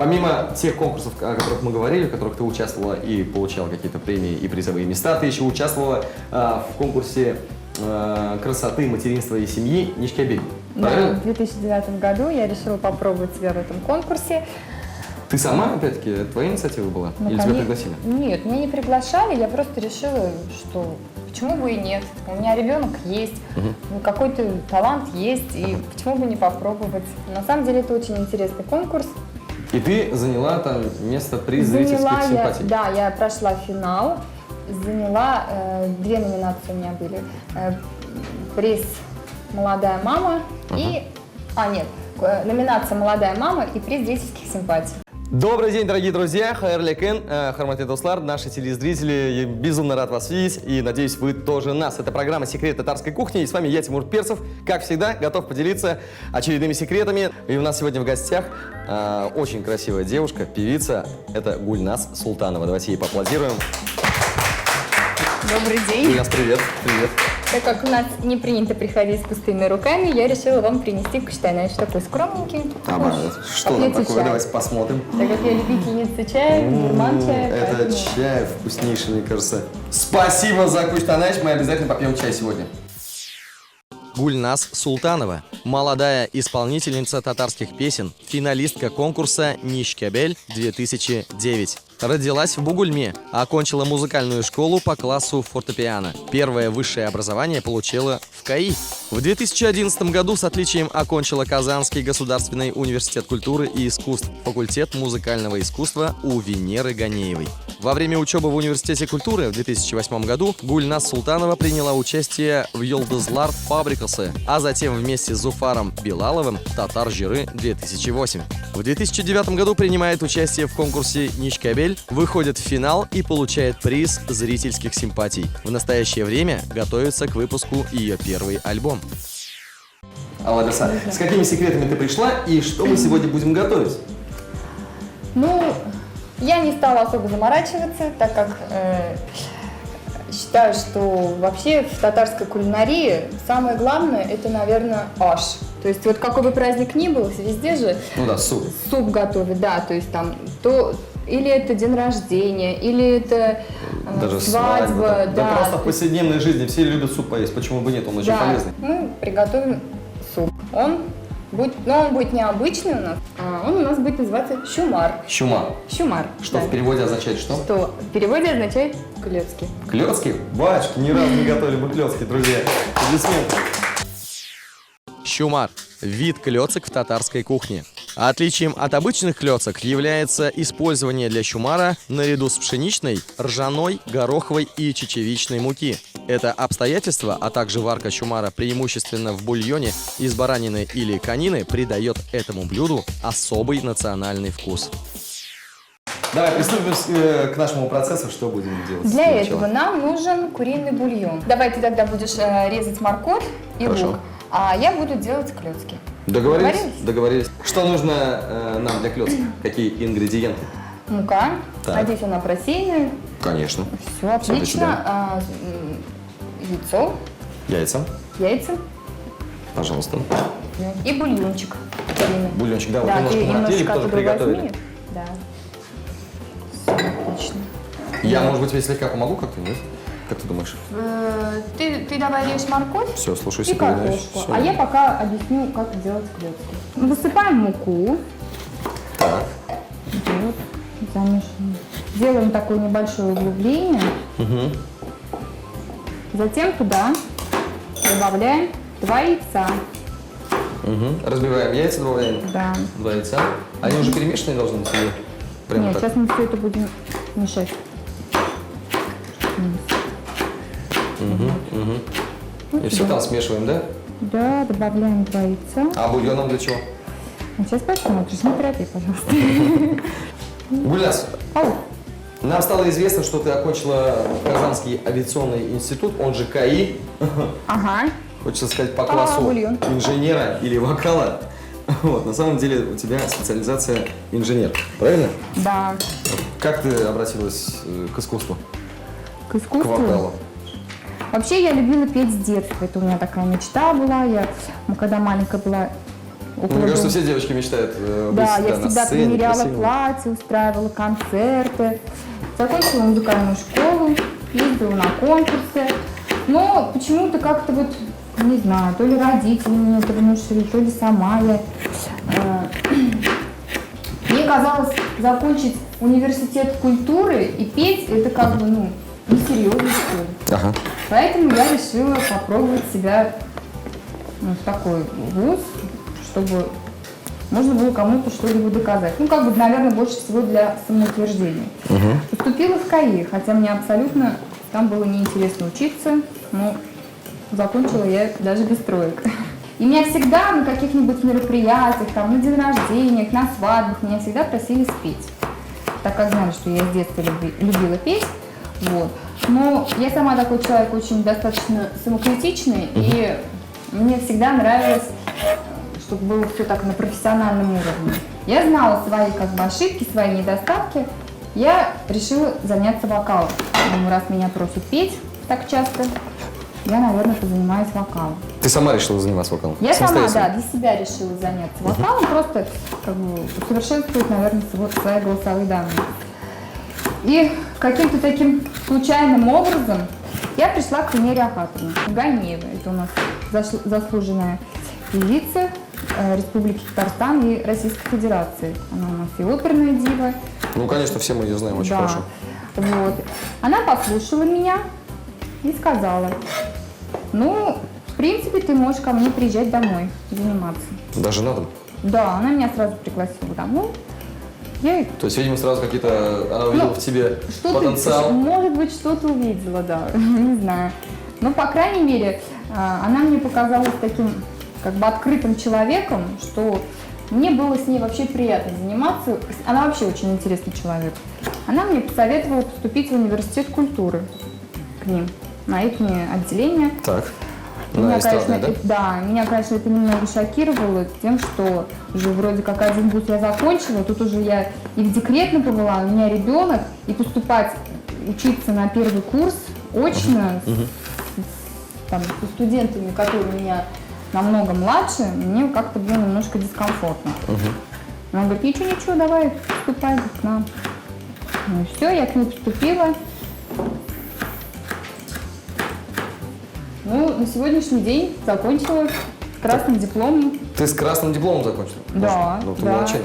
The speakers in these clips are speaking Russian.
Помимо тех конкурсов, о которых мы говорили, в которых ты участвовала и получала какие-то премии и призовые места, ты еще участвовала в конкурсе красоты, материнства и семьи «Нишкебель». Да, в 2009 году я решила попробовать себя в этом конкурсе. Ты сама, опять-таки, это твоя инициатива была? Или тебя пригласили? Нет, меня не приглашали, я просто решила, что почему бы и нет. У меня ребенок есть, какой-то талант есть, и почему бы не попробовать. На самом деле это очень интересный конкурс. И ты заняла там место приз зрительских симпатий? Да, я прошла финал, заняла, две номинации у меня были. Приз «Молодая мама» и... номинация «Молодая мама» и приз зрительских симпатий. Добрый день, дорогие друзья! Хайырлы күн, хурматтуу достар, наши телезрители. Я безумно рад вас видеть и надеюсь, вы тоже нас. Это программа «Секрет татарской кухни» и с вами я, Тимур Перцев. Как всегда, готов поделиться очередными секретами. И у нас сегодня в гостях очень красивая девушка, певица. Это Гульназ Султанова. Давайте ей поаплодируем. Добрый день! Гульназ, привет! Привет! Так как у нас не принято приходить с пустыми руками, я решила вам принести куштайнач, такой скромненький. Что там такое? Давайте посмотрим. Так как я любительница чая, гурман чая. Это поэтому... чай вкуснейший, мне кажется. Спасибо за куштайнач, мы обязательно попьем чай сегодня. Гульназ Султанова, молодая исполнительница татарских песен, финалистка конкурса «Нишкебель» 2009. Родилась в Бугульме, окончила музыкальную школу по классу фортепиано. Первое высшее образование получила в КАИ. В 2011 году с отличием окончила Казанский государственный университет культуры и искусств, факультет музыкального искусства у Венеры Ганеевой. Во время учебы в Университете культуры в 2008 году Гульназ Султанова приняла участие в «Йолдызлар фабрикасы», а затем вместе с Зуфаром Билаловым «Татар жиры» 2008. В 2009 году принимает участие в конкурсе «Нишкебель», выходит в финал и получает приз зрительских симпатий. В настоящее время готовится к выпуску ее первый альбом. Аладаса, с какими секретами ты пришла и что мы сегодня будем готовить? Ну, я не стала особо заморачиваться, так как считаю, что вообще в татарской кулинарии самое главное это, наверное, аш. То есть вот какой бы праздник ни был, везде же суп готовят, да, то есть там то или это день рождения, или это даже свадьба, да. Просто в повседневной жизни все любят суп поесть, почему бы нет, он очень полезный. Мы приготовим суп. Он будет необычный у нас, он у нас будет называться щумар. Щумар. Что в переводе означает что? Что в переводе означает клёцки. Клёцки? Батюшки, ни разу не готовили мы клёцки, друзья. Аплодисменты. Щумар – вид клёцок в татарской кухне. Отличием от обычных клёцок является использование для щумара наряду с пшеничной, ржаной, гороховой и чечевичной муки. Это обстоятельство, а также варка щумара преимущественно в бульоне из баранины или конины придает этому блюду особый национальный вкус. Давай приступим к нашему процессу. Что будем делать? Для этого нам нужен куриный бульон. Давай ты тогда будешь резать морковь и лук, а я буду делать клёцки. Договорились. Что нужно нам для клёцок? Какие ингредиенты? Мука. Надеюсь, она просеянная. Конечно. Все отлично. Яйца. Пожалуйста. И бульончик. Бульончик, да, да, вот немножко наклеили, тоже приготовили. Да. Все отлично. Я, может быть, слегка помогу как-то, нет? Как ты думаешь? Ты давай режь морковь. Все, слушаюсь и картошку. А я пока объясню, как делать клёцки. Высыпаем муку. Так. Вот, замешиваем. Делаем такое небольшое углубление. Угу. Затем туда добавляем 2 яйца. Угу. Разбиваем яйца, добавляем. Да. 2 яйца. Они уже перемешанные должны быть? Нет, так? Сейчас мы все это будем мешать. И все там смешиваем, да? Да, добавляем 2 яйца. А бульоном для чего? Сейчас посмотришь, не торопи, пожалуйста. Гульназ, нам стало известно, что ты окончила Казанский авиационный институт, он же КАИ. Ага. Хочется сказать по классу инженера или вокала. Вот, на самом деле у тебя специализация инженер, правильно? Да. Как ты обратилась к искусству? К искусству? К вокалу? Вообще я любила петь с детства, это у меня такая мечта была. Я, когда маленькая была, около Мне кажется, дома. все девочки мечтают быть Да, я на всегда сцене, примеряла красивыми. платье, устраивала концерты, закончила музыкальную школу, ездила на конкурсы. Но почему-то как-то вот, не знаю, то ли родители мне это внушили, то ли сама я. Мне казалось, закончить университет культуры и петь, это как бы, ну, несерьезно, что ли. Ага. Поэтому я решила попробовать себя, ну, в такой вуз, чтобы можно было кому-то что-либо доказать. Ну, как бы, наверное, больше всего для самоутверждения. Поступила в КАИ, хотя мне абсолютно там было неинтересно учиться, но закончила я даже без троек. И меня всегда на каких-нибудь мероприятиях, там, на день рождениях, на свадьбах, меня всегда просили спеть. Так как знали, что я с детства любила петь. Вот. Но я сама такой человек очень достаточно самокритичный, и мне всегда нравилось, чтобы было все так на профессиональном уровне. Я знала свои как бы ошибки, свои недостатки. Я решила заняться вокалом. Думаю, раз меня просят петь так часто, я, наверное, позанимаюсь вокалом. Ты сама решила заниматься вокалом? Я сама, Самостоятельно? да, для себя решила заняться вокалом, просто как бы усовершенствовать, наверное, свои голосовые данные. И каким-то таким случайным образом я пришла к Венере Ахатовне Ганеевой. Это у нас заслуженная певица Республики Татарстан и Российской Федерации. Она у нас и оперная дива. Ну, конечно, все мы ее знаем очень Да. хорошо. Вот. Она послушала меня и сказала: ну, в принципе, ты можешь ко мне приезжать домой заниматься. Даже на дом? Да, она меня сразу пригласила домой. Я То есть, видимо, сразу какие-то... Она увидела в тебе потенциал. может быть, что-то увидела, да, не знаю. Но, по крайней мере, она мне показалась таким, как бы, открытым человеком, что мне было с ней вообще приятно заниматься. Она вообще очень интересный человек. Она мне посоветовала поступить в университет культуры к ним, на их отделение. Так. Меня, эстрадное, конечно, меня, конечно, это немного шокировало тем, что уже вроде как один вуз я закончила, тут уже я и в декретно побыла, у меня ребенок, и поступать, учиться на первый курс очно там, со студентами, которые меня намного младше, мне как-то было немножко дискомфортно. Она говорит: ничего, давай, поступай к нам. Ну и все, я к ней поступила. Ну, на сегодняшний день закончила с красным дипломом. Ты с красным дипломом закончила? Да, Ну, ты да. молодчина.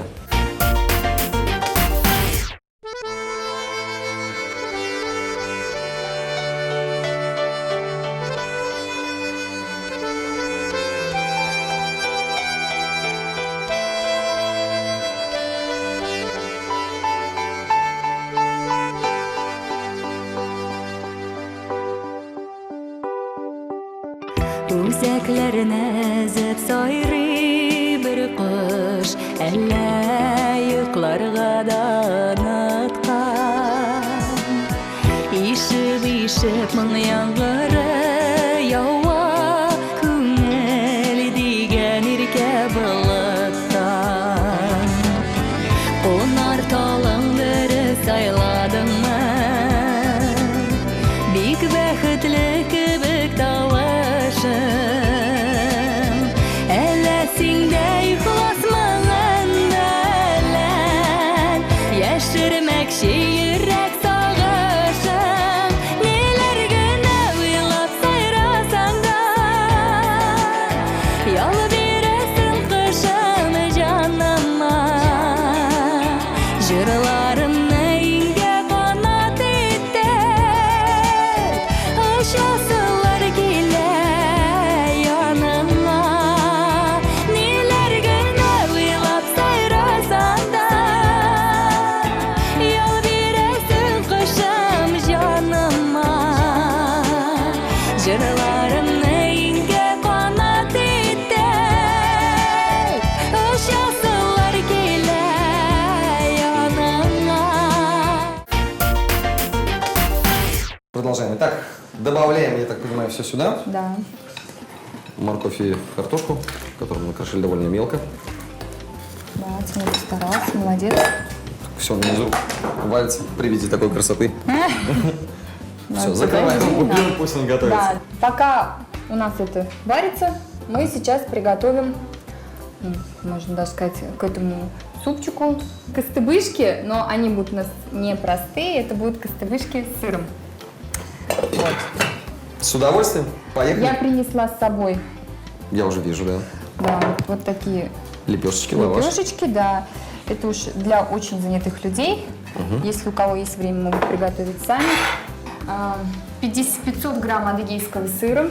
Үзәкләренә зәп сайрый бер кош, әллә йокларга да оныткан. Ишеп моң яңгыры ява, күңел дигән иркә болыттан. Кунар талың дөрес сайладыңмы, бик бәхетле кебек тавышың. Әллә синдә ихласмаганда әлән, яшермәкче йөрәк сагышың. Ниләр генә уйлап сайрасаң да, ял бирәсең кышым җаныма. Җырларымны иңгә канат итеп, очасылар килә яныма. Ниләр генә уйлап сайрасаң да, ял бирәсең кышым җаныма. Җырларымны иңгә канат итеп, очасылар килә яныма. Продолжаем. Итак, добавляем, я так понимаю, все сюда. Да. Морковь и картошку, которую мы накрошили довольно мелко. Да, Тимур постарался, молодец. Все внизу валится при виде такой красоты. Все, Надо закрываем подожди, губу, да. пусть он готовится. Да, пока у нас это варится, мы сейчас приготовим можно даже сказать, к этому супчику костыбышки, но они будут у нас не простые, это будут костыбышки с сыром. Вот. С удовольствием. Поехали. Я принесла с собой, Я уже вижу, да. да, вот такие Лепешечки, лаваш. лепешечки, да. Это уж для очень занятых людей. Если у кого есть время, могут приготовить сами. 500 грамм адыгейского сыра.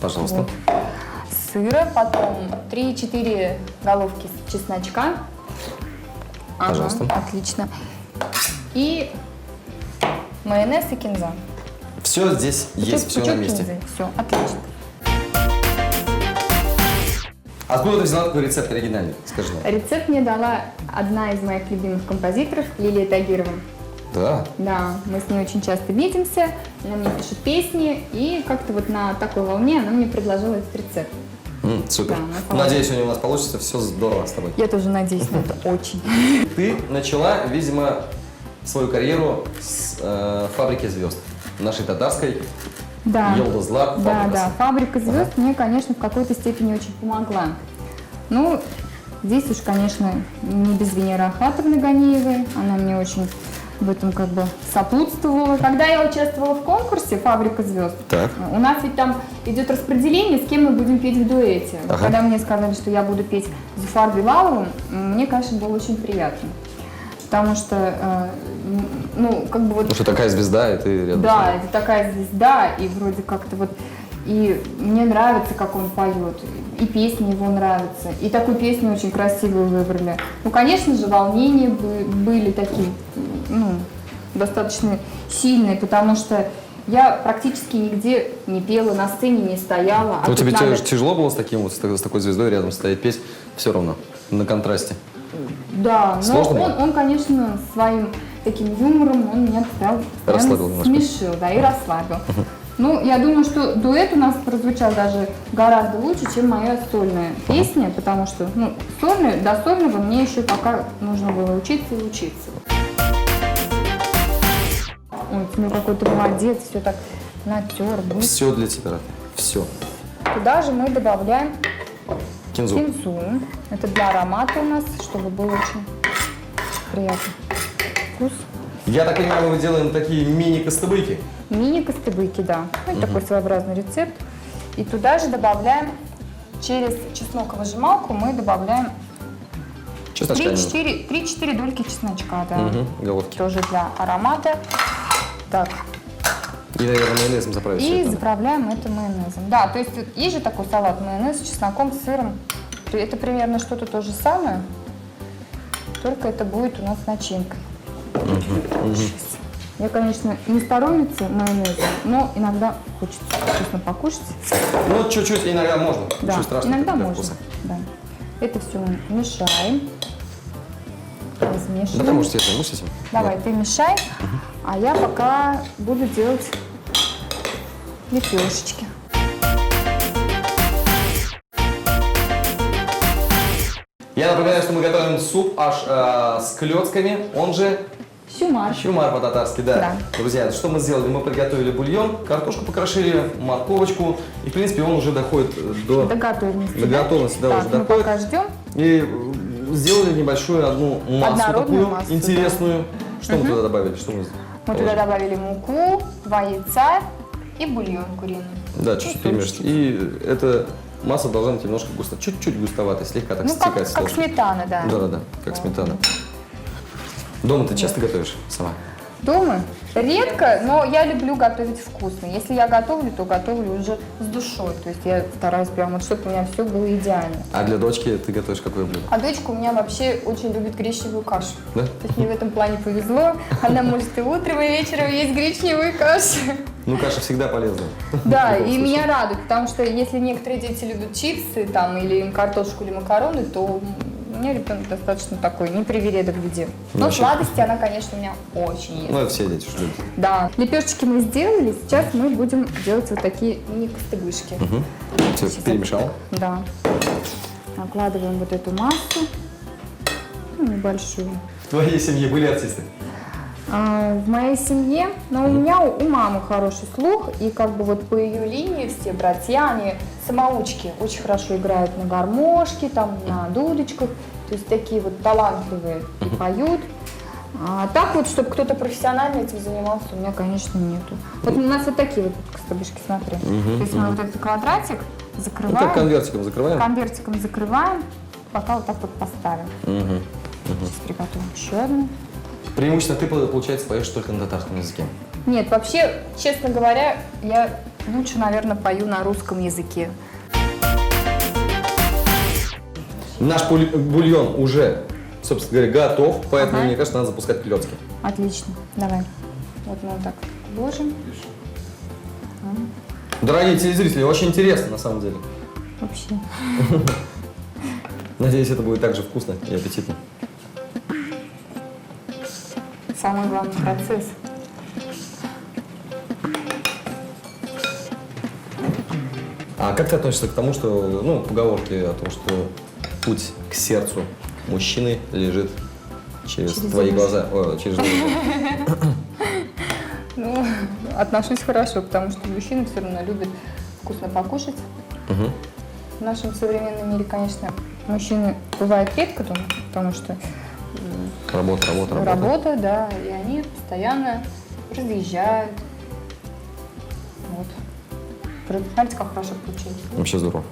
Пожалуйста. Вот. Сыра, потом 3-4 головки чесночка. Ага, Пожалуйста. отлично. И майонез и кинза. Все здесь есть, все на месте. Все, отлично. Откуда ты взяла такой рецепт оригинальный? Скажи нам. Рецепт мне дала одна из моих любимых композиторов, Лилия Тагирова. Да. Да, мы с ней очень часто видимся, она мне пишет песни, и как-то вот на такой волне она мне предложила этот рецепт. Супер. Да, она Надеюсь, сегодня у нас получится все здорово с тобой. Я тоже надеюсь на это очень. Ты начала, видимо, свою карьеру с фабрики звезд. Нашей татарской. Да. Елдозлар. Да, фабрика звезд мне, конечно, в какой-то степени очень помогла. Ну, здесь уж, конечно, не без Венеры Ахматовны Ганеевой, она мне очень в этом как бы сопутствовала. Когда я участвовала в конкурсе «Фабрика звезд», Так. у нас ведь там идет распределение, с кем мы будем петь в дуэте. Ага. Когда мне сказали, что я буду петь с Зуфар Билаловым, мне, конечно, было очень приятно. Потому что, ну, как бы вот... Потому что такая звезда, и ты рядом. Да, это такая звезда, и вроде как-то вот... И мне нравится, как он поет, и песни его нравятся, и такую песню очень красивую выбрали. Ну, конечно же, волнения были такие, ну, достаточно сильные, потому что я практически нигде не пела, на сцене не стояла. Ну, тут тебе надо- тяжело было с таким вот, с такой звездой рядом стоять, петь все равно, на контрасте? Да, но Сложно было? он, конечно, своим таким юмором, он меня постоянно Расслабил немножко. смешил, да, и расслабил. Ну, я думаю, что дуэт у нас прозвучал даже гораздо лучше, чем моя сольная песня, потому что, ну, сольную, до сольного мне еще пока нужно было учиться и учиться. Ой, ты ну какой-то молодец, все так натер, быстро. Все для тебя, все. Туда же мы добавляем Кинзу. кинзу. Это для аромата у нас, чтобы был очень приятный вкус. Я так понимаю, мы делаем такие мини-костыбыки. Мини-костыбыки, да. Это такой своеобразный рецепт. И туда же добавляем, через чесноковыжималку мы добавляем Чесночка немножко. 3-4 дольки чесночка, да. Головки. Тоже для аромата. Так, И, наверное, майонезом заправить всё и это. заправляем это майонезом. Да, то есть вот есть же такой салат майонез с чесноком, с сыром. Это примерно что-то то же самое, только это будет у нас начинкой. Я, конечно, не сторонница майонеза, но иногда хочется вкусно покушать. Ну, чуть-чуть иногда можно. Да, Ничего страшного. иногда для можно. вкуса. Да. Это все мы мешаем. Да, ты Размешиваем. можешь себе займусь этим. Давай, ты мешай, а я пока буду делать лепешечки. Я напоминаю, что мы готовим суп аж с клетками, он же Сюмар. Щумар по-татарски, да. Да. Друзья, что мы сделали? Мы приготовили бульон, картошку покрошили, морковочку, и, в принципе, он уже доходит до До готовности. До готовности, да, Так, уже мы доходит. пока ждем. И сделали небольшую одну массу Однородную такую массу, интересную. Что мы туда добавили? Что мы Мы туда добавили муку, 2 яйца и бульон куриный. Да, чуть-чуть И перемешать. И эта масса должна быть немножко чуть-чуть густоватой, слегка так Ну, как стекать. должна. сметана, да. Да-да-да, как сметана. Дома ты часто готовишь сама? Дома? Редко, но я люблю готовить вкусно. Если я готовлю, то готовлю уже с душой. То есть я стараюсь прям вот, чтобы у меня все было идеально. А для дочки ты готовишь какое блюдо? А дочка у меня вообще очень любит гречневую кашу. Да? То есть мне в этом плане повезло. Она может и утром, и вечером есть гречневую кашу. Ну, каша всегда полезна. Да, В любом и случае. меня радует, потому что если некоторые дети любят чипсы там, или картошку, или макароны, то у меня ребенок достаточно такой непривередок в еде. Но Вообще сладости она, конечно, у меня очень ест. Ну, это все дети уж любят. Да, лепешечки мы сделали, сейчас мы будем делать вот такие мини-костыгышки. Все, Сейчас перемешал. Да. Накладываем вот эту массу, ну, небольшую. В твоей семье были артисты? В моей семье, но у меня у мамы хороший слух, и как бы вот по ее линии все братья, они самоучки, очень хорошо играют на гармошке, там, на дудочках, то есть такие вот талантливые и поют. А так вот, чтобы кто-то профессионально этим занимался, у меня, конечно, нету. Вот у нас вот такие вот костыбышки, смотри. То есть мы вот этот квадратик закрываем. Ну, так конвертиком закрываем? Конвертиком закрываем, пока вот так вот поставим. Сейчас приготовим еще одну. Преимущественно ты, получается, поешь только на татарском языке? Нет, вообще, честно говоря, я лучше, наверное, пою на русском языке. Наш бульон уже, собственно говоря, готов, поэтому, Ага. мне кажется, надо запускать клетки. Отлично, давай. Вот мы вот так ложим. Дорогие телезрители, очень интересно, на самом деле. Вообще. Надеюсь, это будет так же вкусно и аппетитно. Самый главный процесс. А как ты относишься к тому, что, ну, поговорки о том, что путь к сердцу мужчины лежит через твои уши. глаза, через глаза? Ну, отношусь хорошо, потому что мужчины все равно любят вкусно покушать. В нашем современном мире, конечно, мужчины бывают редко дома, потому что работа, да, и они постоянно разъезжают. Вот. Смотрите, как хорошо получилось. Вообще здорово.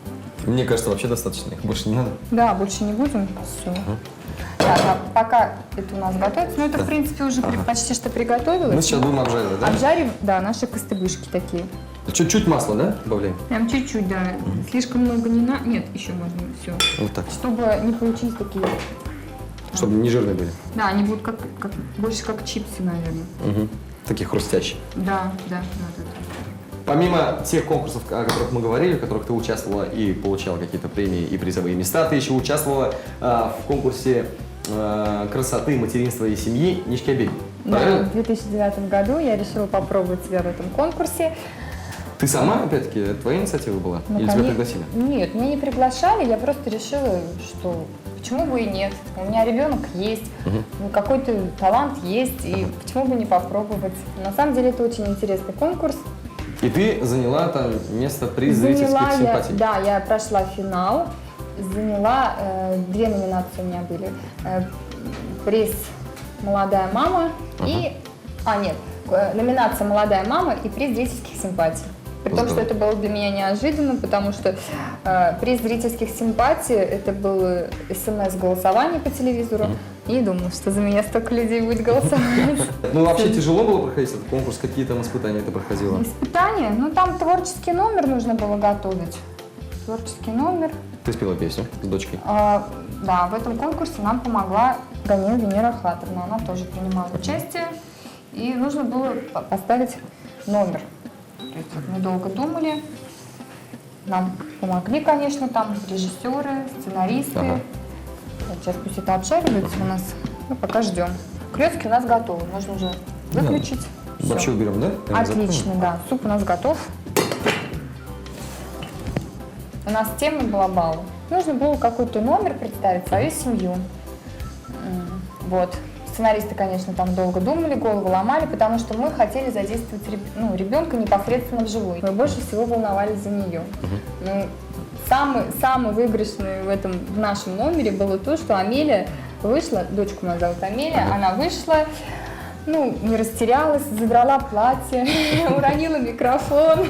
Мне кажется, вообще достаточно, их больше не надо. Да, больше не будем. Все. Так, а пока это у нас готовится, ну это, в принципе, уже почти что приготовилось. Мы сейчас будем обжаривать, да? Обжарим, да, наши костыбышки такие. Чуть-чуть масла, да, добавляем? Прям чуть-чуть, да. Слишком много не надо. Нет, еще можно все. Вот так. Чтобы не получились такие. Чтобы не жирные были. Да, они будут больше как чипсы, наверное. Такие хрустящие. Да. Помимо тех конкурсов, о которых мы говорили, в которых ты участвовала и получала какие-то премии и призовые места, ты еще участвовала в конкурсе красоты, материнства и семьи «Нишкебель». Да, Правильно? в 2009 году я решила попробовать себя в этом конкурсе. Ты сама, опять-таки, это твоя инициатива была? Ну, Или тебя конечно. пригласили? Нет, меня не приглашали, я просто решила, что почему бы и нет. У меня ребенок есть, ну, какой-то талант есть, и почему бы не попробовать. На самом деле это очень интересный конкурс. И ты заняла там приз зрительских симпатий. Да, я прошла финал, заняла, две номинации у меня были. Приз «Молодая мама» и... номинация «Молодая мама» и приз зрительских симпатий. При том, что это было для меня неожиданно, потому что приз зрительских симпатий это было СМС-голосование по телевизору. И думала, что за меня столько людей будет голосовать. Ну, вообще тяжело было проходить этот конкурс? Какие там испытания ты проходила? Испытания? Ну, там творческий номер нужно было готовить. Творческий номер. Ты спела песню с дочкой? Да, в этом конкурсе нам помогла Ганина Венера Ахатовна. Она тоже принимала участие. И нужно было поставить номер. То есть вот мы долго думали. Нам помогли, конечно, там режиссеры, сценаристы. Ага. Вот сейчас пусть это обжаривается у нас. Ну, пока ждем. Клетки у нас готовы. Можно уже выключить. Всё. Борщу берем, да? Отлично, да. Суп у нас готов. У нас тема была бал. Нужно было какой-то номер представить, свою семью. Вот. Сценаристы, конечно, там долго думали, голову ломали, потому что мы хотели задействовать ребенка непосредственно вживую. Мы больше всего волновались за нее. Ну, самый выигрышный в нашем номере было то, что Амелия вышла, дочку у нас зовут Амелия, она вышла, не растерялась, задрала платье, уронила микрофон.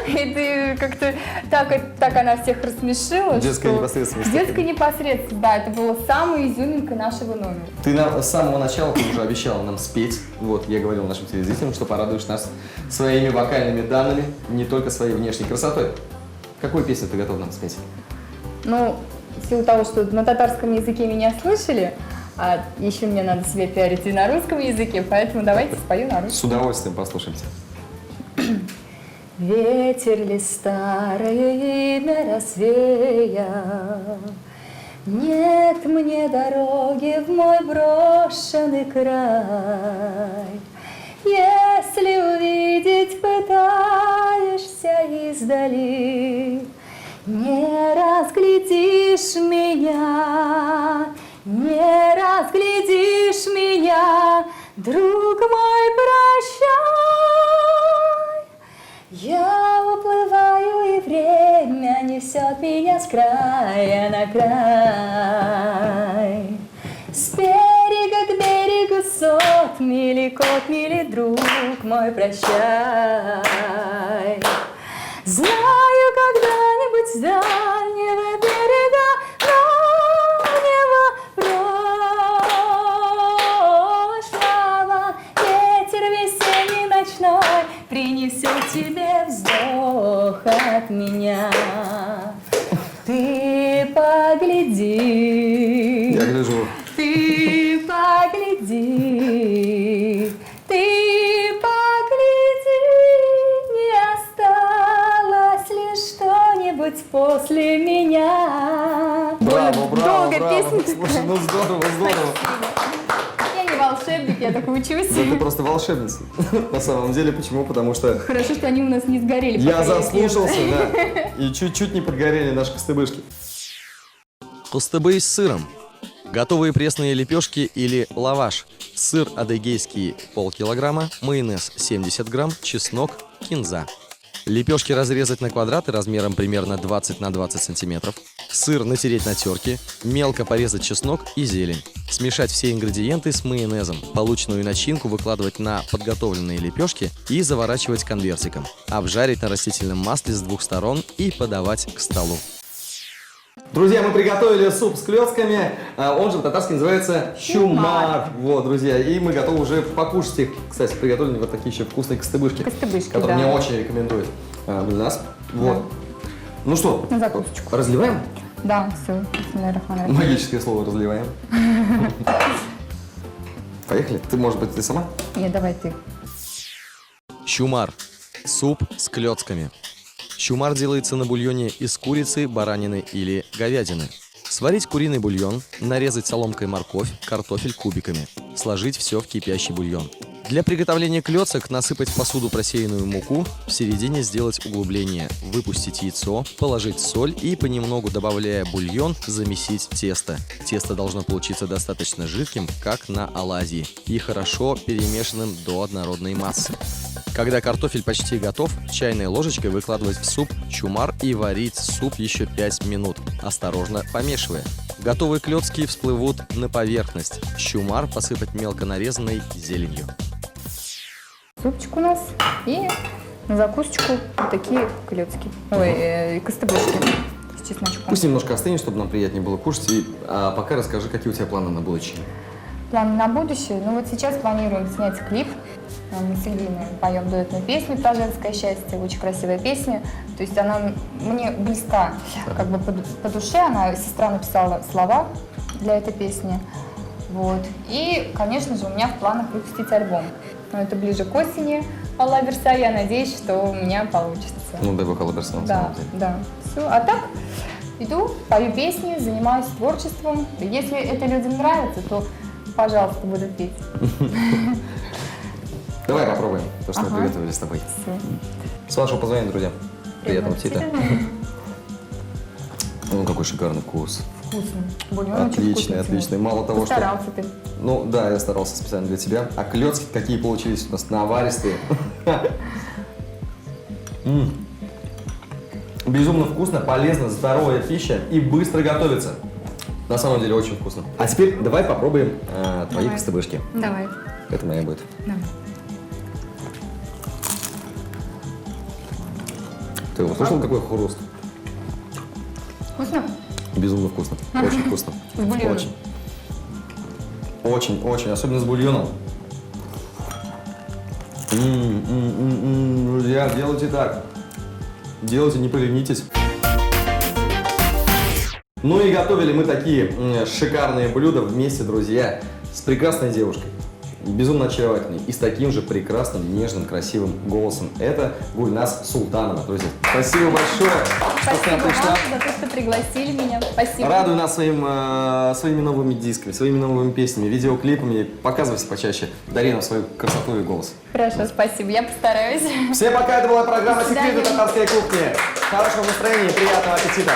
И ты как-то так она всех рассмешила. Детская непосредственность. Детская непосредственность, да, это было самой изюминкой нашего номера. Ты с самого начала уже обещала нам спеть. Вот, я говорил нашим телезрителям, что порадуешь нас своими вокальными данными, не только своей внешней красотой. Какую песню ты готов нам спеть? Ну, в силу того, что на татарском языке меня слышали, а еще мне надо себя пиарить и на русском языке, поэтому давайте спою на русском. С удовольствием послушаемся. Ветер ли старое имя развеял, нет мне дороги в мой брошенный край. Если увидеть пытаешься издали, не разглядишь меня, не разглядишь меня, Друг мой, прощай, я уплываю, и время несет меня с края на край. С берега к берегу сот мили, кот мили, друг мой, прощай. Знаю, когда-нибудь с дальнего берега прошлого ветер весенний ночной принесет тебе вздох от меня. Ты погляди. Я гляжу. Ты погляди, не осталось ли что-нибудь после меня? Браво, браво, Долго браво. песня Слушай, такая. ну здорово, здорово. Я не волшебник, я так учусь. Да ты просто волшебница. На самом деле, почему? Потому что Хорошо, что они у нас не сгорели. я пока заслушался, пела. да, и чуть-чуть не подгорели наши костыбышки. Костыбы с сыром. Готовые пресные лепешки или лаваш. Сыр адыгейский полкилограмма, майонез 70 грамм, чеснок, кинза. Лепешки разрезать на квадраты размером примерно 20 на 20 сантиметров. Сыр натереть на терке, мелко порезать чеснок и зелень. Смешать все ингредиенты с майонезом. Полученную начинку выкладывать на подготовленные лепешки и заворачивать конвертиком. Обжарить на растительном масле с двух сторон и подавать к столу. Друзья, мы приготовили суп с клетками, он же по-татарски называется чумар. Вот, друзья, и мы готовы уже покушать их. Кстати, приготовлены вот такие еще вкусные костыбышки, Костыбышки, которые да. мне очень рекомендует Гульнас. Вот. Ну что, На закусочку. разливаем? Да, все. Магическое слово разливаем. Поехали. Ты, может быть, ты сама? Нет, давай ты. Чумар. Суп с клетками. Чумар делается на бульоне из курицы, баранины или говядины. Сварить куриный бульон, нарезать соломкой морковь, картофель кубиками. Сложить все в кипящий бульон. Для приготовления клёцок насыпать в посуду просеянную муку, в середине сделать углубление, выпустить яйцо, положить соль и понемногу, добавляя бульон, замесить тесто. Тесто должно получиться достаточно жидким, как на оладьи, и хорошо перемешанным до однородной массы. Когда картофель почти готов, чайной ложечкой выкладывать в суп чумар и варить суп еще 5 минут, осторожно помешивая. Готовые клёцки всплывут на поверхность. Чумар посыпать мелко нарезанной зеленью. Супчик у нас и на закусочку вот такие клетки. Ой, костыбышки с чесночком. Пусть немножко остынет, чтобы нам приятнее было кушать. И пока расскажи, какие у тебя планы на будущее. Планы на будущее? Ну вот сейчас планируем снять клип. Мы с Ильиной поем дуэтную песню про женское счастье. Очень красивая песня. То есть она мне близка как бы по душе. Сестра написала слова для этой песни. Вот. И, конечно же, у меня в планах выпустить альбом. Но это ближе к осени. Алла Верса, я надеюсь, что у меня получится. Ну, дай бог Алла Верса, на Да, самом деле. да. Все. А так иду, пою песни, занимаюсь творчеством. Если это людям нравится, то, пожалуйста, буду петь. Давай попробуем то, что мы Ага. приготовили с тобой. Всё. С вашего позволения, друзья. Приятного аппетита. Ну, какой шикарный вкус. Вкусно. Бульон очень Отличный, вкусный. отличный. Мало того, что... Постарался ты. Ну, да, я старался специально для тебя. А клёцки какие получились у нас наваристые. Безумно вкусно, полезно, здоровая пища и быстро готовится. На самом деле очень вкусно. А теперь давай попробуем твои Давай. костыбышки. Давай. Это моя будет. Давай. Ты услышал, какой хруст? Вкусно? Безумно вкусно. Очень вкусно. С бульоном. Очень. Очень, очень. Особенно с бульоном. Друзья, делайте так. Делайте, не поленитесь. Ну и готовили мы такие шикарные блюда вместе, друзья, с прекрасной девушкой. Безумно очаровательной и с таким же прекрасным, нежным, красивым голосом. Это Гульнас Султанова, друзья. Спасибо большое, что к нам Спасибо пришла. вам за то, что пригласили меня. Спасибо. Радуй нас своими новыми дисками, своими новыми песнями, видеоклипами. Показывайся почаще. Дари нам свою красоту и голос. Хорошо, спасибо. Я постараюсь. Всем пока, это была программа До свидания. «Секреты татарской кухни». Хорошего настроения и приятного аппетита.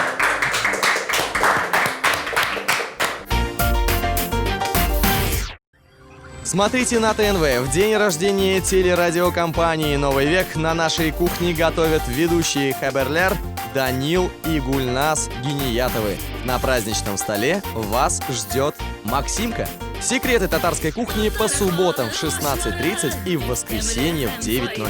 Смотрите на ТНВ. В день рождения телерадиокомпании «Новый век» на нашей кухне готовят ведущие Хаберлер, Данил и Гульнас Гиниятовы. На праздничном столе вас ждет Максимка. Секреты татарской кухни по субботам в 16:30 и в воскресенье в 9:00.